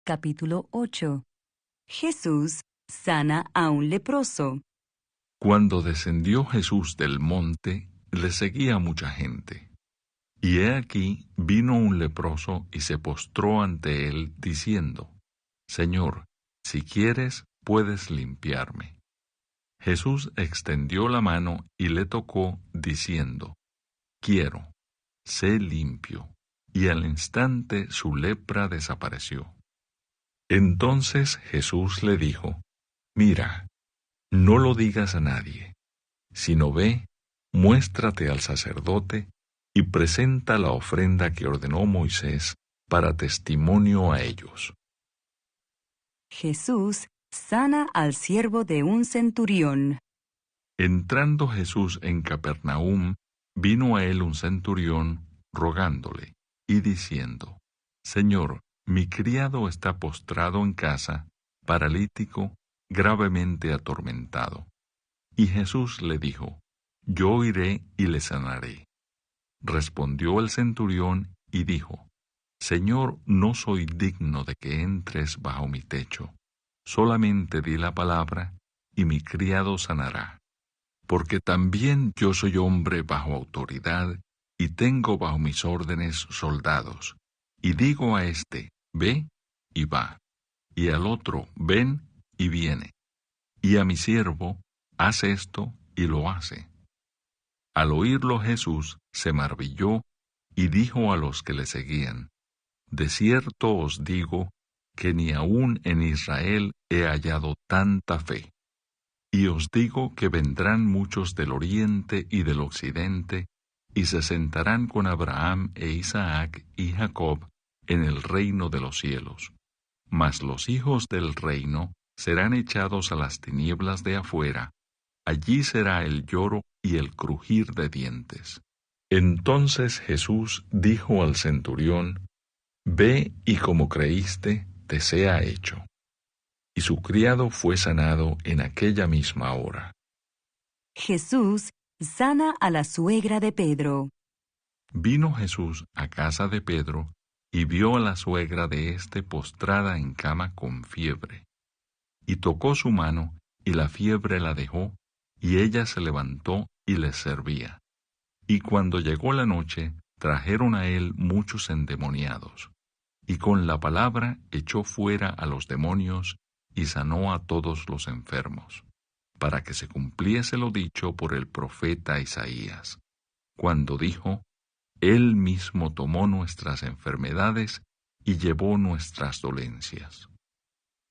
Capítulo 8. Jesús sana a un leproso. Cuando descendió Jesús del monte, le seguía mucha gente. Y he aquí vino un leproso y se postró ante él, diciendo: Señor, si quieres, puedes limpiarme. Jesús extendió la mano y le tocó, diciendo: Quiero, sé limpio. Y al instante su lepra desapareció. Entonces Jesús le dijo: Mira, no lo digas a nadie, sino ve, muéstrate al sacerdote y presenta la ofrenda que ordenó Moisés para testimonio a ellos. Jesús sana al siervo de un centurión. Entrando Jesús en Capernaum, vino a él un centurión rogándole y diciendo: Señor, mi criado está postrado en casa, paralítico, gravemente atormentado. Y Jesús le dijo: Yo iré y le sanaré. Respondió el centurión y dijo: Señor, no soy digno de que entres bajo mi techo. Solamente di la palabra, y mi criado sanará. Porque también yo soy hombre bajo autoridad, y tengo bajo mis órdenes soldados. Y digo a este: ve, y va. Y al otro: ven, y viene. Y a mi siervo: haz esto, y lo hace. Al oírlo Jesús se maravilló, y dijo a los que le seguían: De cierto os digo, que ni aun en Israel he hallado tanta fe. Y os digo que vendrán muchos del oriente y del occidente, y se sentarán con Abraham e Isaac y Jacob en el reino de los cielos. Mas los hijos del reino serán echados a las tinieblas de afuera. Allí será el lloro y el crujir de dientes. Entonces Jesús dijo al centurión: Ve, y como creíste, te sea hecho. Y su criado fue sanado en aquella misma hora. Jesús sana a la suegra de Pedro. Vino Jesús a casa de Pedro, y vio a la suegra de éste postrada en cama con fiebre. Y tocó su mano, y la fiebre la dejó, y ella se levantó y les servía. Y cuando llegó la noche, trajeron a él muchos endemoniados. Y con la palabra echó fuera a los demonios, y sanó a todos los enfermos, para que se cumpliese lo dicho por el profeta Isaías, cuando dijo: Él mismo tomó nuestras enfermedades y llevó nuestras dolencias.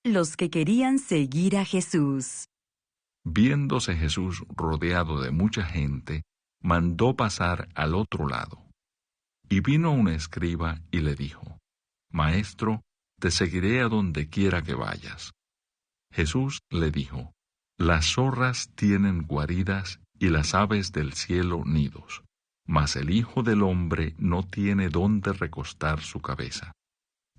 Los que querían seguir a Jesús. Viéndose Jesús rodeado de mucha gente, mandó pasar al otro lado. Y vino un escriba y le dijo: Maestro, te seguiré a donde quiera que vayas. Jesús le dijo: Las zorras tienen guaridas y las aves del cielo nidos, mas el Hijo del Hombre no tiene dónde recostar su cabeza.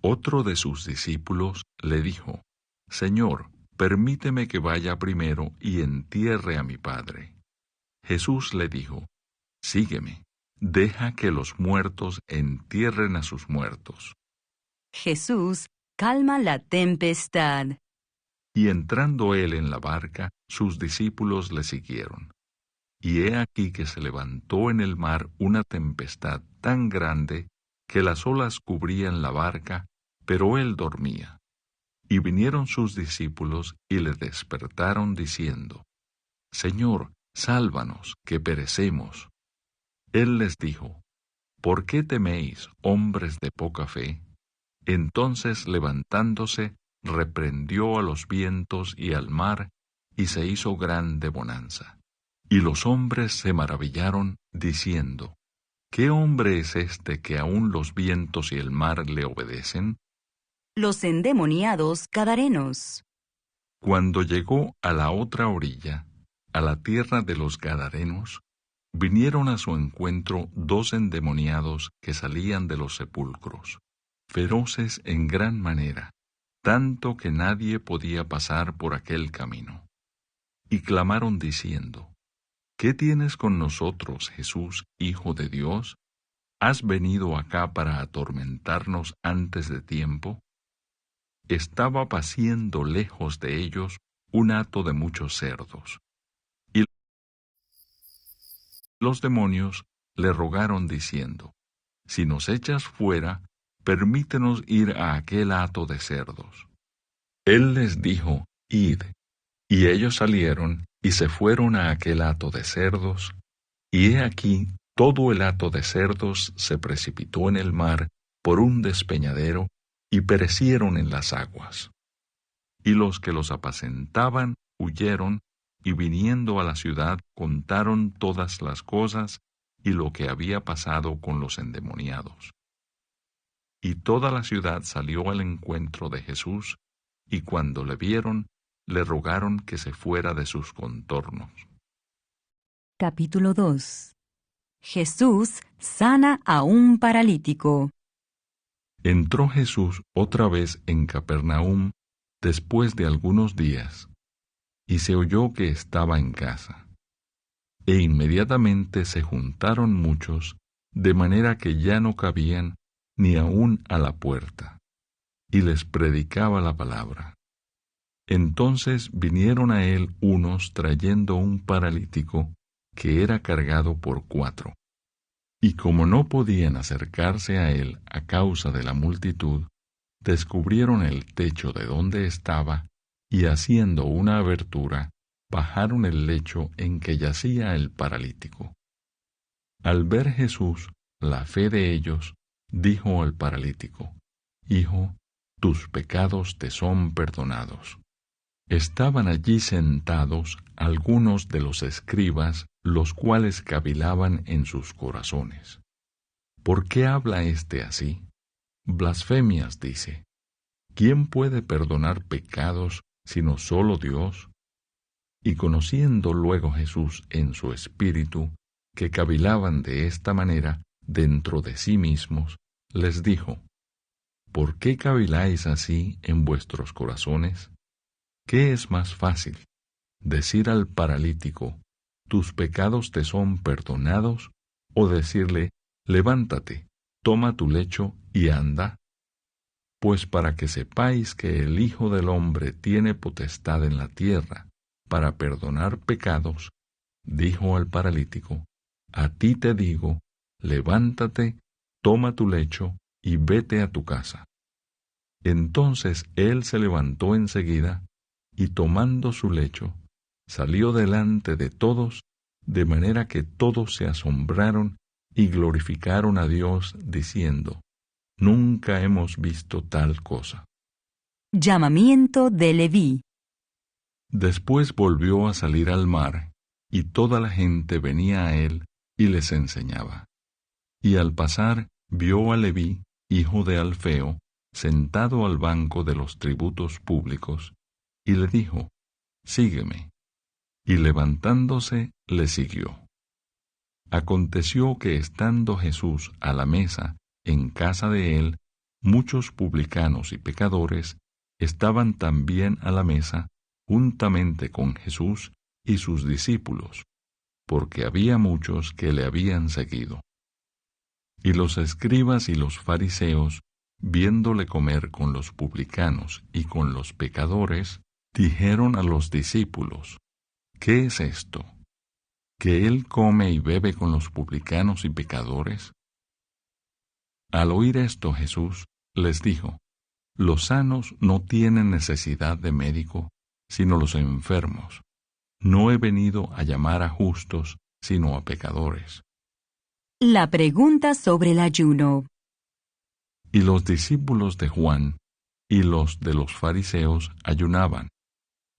Otro de sus discípulos le dijo: Señor, permíteme que vaya primero y entierre a mi Padre. Jesús le dijo: Sígueme, deja que los muertos entierren a sus muertos. Jesús calma la tempestad. Y entrando él en la barca, sus discípulos le siguieron. Y he aquí que se levantó en el mar una tempestad tan grande que las olas cubrían la barca, pero él dormía. Y vinieron sus discípulos y le despertaron diciendo: Señor, sálvanos, que perecemos. Él les dijo: ¿Por qué teméis, hombres de poca fe? Entonces, levantándose, reprendió a los vientos y al mar, y se hizo grande bonanza. Y los hombres se maravillaron, diciendo: ¿Qué hombre es este que aun los vientos y el mar le obedecen? Los endemoniados gadarenos. Cuando llegó a la otra orilla, a la tierra de los gadarenos, vinieron a su encuentro 2 endemoniados que salían de los sepulcros, feroces en gran manera, tanto que nadie podía pasar por aquel camino. Y clamaron diciendo: ¿Qué tienes con nosotros, Jesús, Hijo de Dios? ¿Has venido acá para atormentarnos antes de tiempo? estaba paciendo lejos de ellos un hato de muchos cerdos. Y los demonios le rogaron diciendo: Si nos echas fuera, permítenos ir a aquel hato de cerdos. Él les dijo: Id. Y ellos salieron y se fueron a aquel hato de cerdos, y he aquí todo el hato de cerdos se precipitó en el mar por un despeñadero, y perecieron en las aguas. Y los que los apacentaban huyeron, y viniendo a la ciudad contaron todas las cosas y lo que había pasado con los endemoniados. Y toda la ciudad salió al encuentro de Jesús, y cuando le vieron, le rogaron que se fuera de sus contornos. Capítulo 2. Jesús sana a un paralítico. Entró Jesús otra vez en Capernaum después de algunos días, y se oyó que estaba en casa. E inmediatamente se juntaron muchos, de manera que ya no cabían ni aun a la puerta, y les predicaba la palabra. Entonces vinieron a él unos trayendo un paralítico que era cargado por 4. Y como no podían acercarse a él a causa de la multitud, descubrieron el techo de donde estaba, y haciendo una abertura, bajaron el lecho en que yacía el paralítico. Al ver Jesús la fe de ellos, dijo al paralítico: Hijo, tus pecados te son perdonados. Estaban allí sentados algunos de los escribas, los cuales cavilaban en sus corazones: ¿Por qué habla éste así? Blasfemias dice. ¿Quién puede perdonar pecados sino solo Dios? Y conociendo luego Jesús en su espíritu que cavilaban de esta manera dentro de sí mismos, les dijo: ¿Por qué caviláis así en vuestros corazones? ¿Qué es más fácil, decir al paralítico: tus pecados te son perdonados, o decirle: levántate, toma tu lecho y anda? Pues para que sepáis que el Hijo del Hombre tiene potestad en la tierra para perdonar pecados, dijo al paralítico: a ti te digo, levántate, toma tu lecho y vete a tu casa. Entonces él se levantó enseguida, y tomando su lecho, salió delante de todos, de manera que todos se asombraron y glorificaron a Dios, diciendo: Nunca hemos visto tal cosa. Llamamiento de Leví. Después volvió a salir al mar, y toda la gente venía a él y les enseñaba. Y al pasar vio a Leví, hijo de Alfeo, sentado al banco de los tributos públicos, y le dijo: Sígueme. Y levantándose le siguió. Aconteció que estando Jesús a la mesa en casa de él, muchos publicanos y pecadores estaban también a la mesa juntamente con Jesús y sus discípulos, porque había muchos que le habían seguido. Y los escribas y los fariseos, viéndole comer con los publicanos y con los pecadores, dijeron a los discípulos: ¿Qué es esto? ¿Que él come y bebe con los publicanos y pecadores? Al oír esto Jesús les dijo: Los sanos no tienen necesidad de médico, sino los enfermos. No he venido a llamar a justos, sino a pecadores. La pregunta sobre el ayuno. Y los discípulos de Juan y los de los fariseos ayunaban,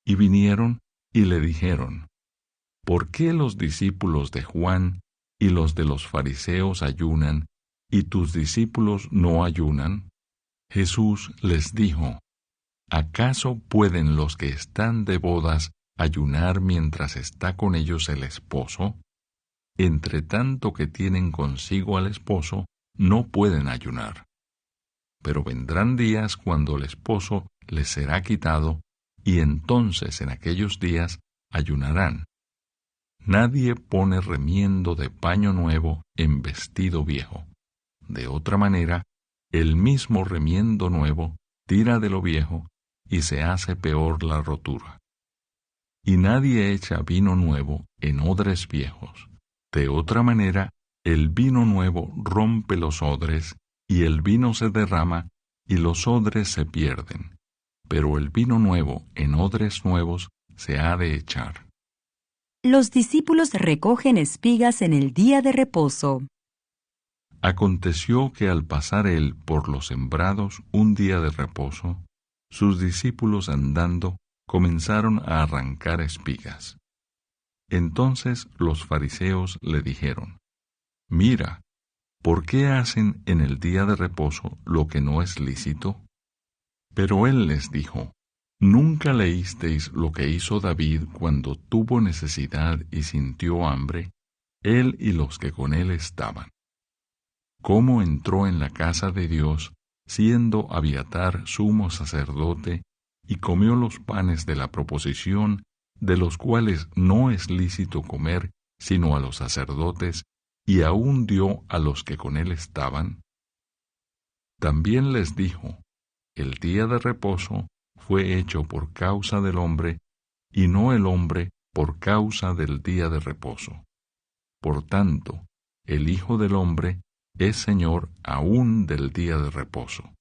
y vinieron y le dijeron: ¿Por qué los discípulos de Juan y los de los fariseos ayunan, y tus discípulos no ayunan? Jesús les dijo: ¿Acaso pueden los que están de bodas ayunar mientras está con ellos el esposo? Entre tanto que tienen consigo al esposo, no pueden ayunar. Pero vendrán días cuando el esposo les será quitado, y entonces en aquellos días ayunarán. Nadie pone remiendo de paño nuevo en vestido viejo. De otra manera, el mismo remiendo nuevo tira de lo viejo, y se hace peor la rotura. Y nadie echa vino nuevo en odres viejos. De otra manera, el vino nuevo rompe los odres, y el vino se derrama, y los odres se pierden. Pero el vino nuevo en odres nuevos se ha de echar. Los discípulos recogen espigas en el día de reposo. Aconteció que al pasar él por los sembrados un día de reposo, sus discípulos andando comenzaron a arrancar espigas. Entonces los fariseos le dijeron: Mira, ¿por qué hacen en el día de reposo lo que no es lícito? Pero él les dijo: ¿Nunca leísteis lo que hizo David cuando tuvo necesidad y sintió hambre, él y los que con él estaban? ¿Cómo entró en la casa de Dios, siendo Abiatar sumo sacerdote, y comió los panes de la proposición, de los cuales no es lícito comer sino a los sacerdotes, y aún dio a los que con él estaban? También les dijo: El día de reposo fue hecho por causa del hombre, y no el hombre por causa del día de reposo. Por tanto, el Hijo del Hombre es Señor aún del día de reposo.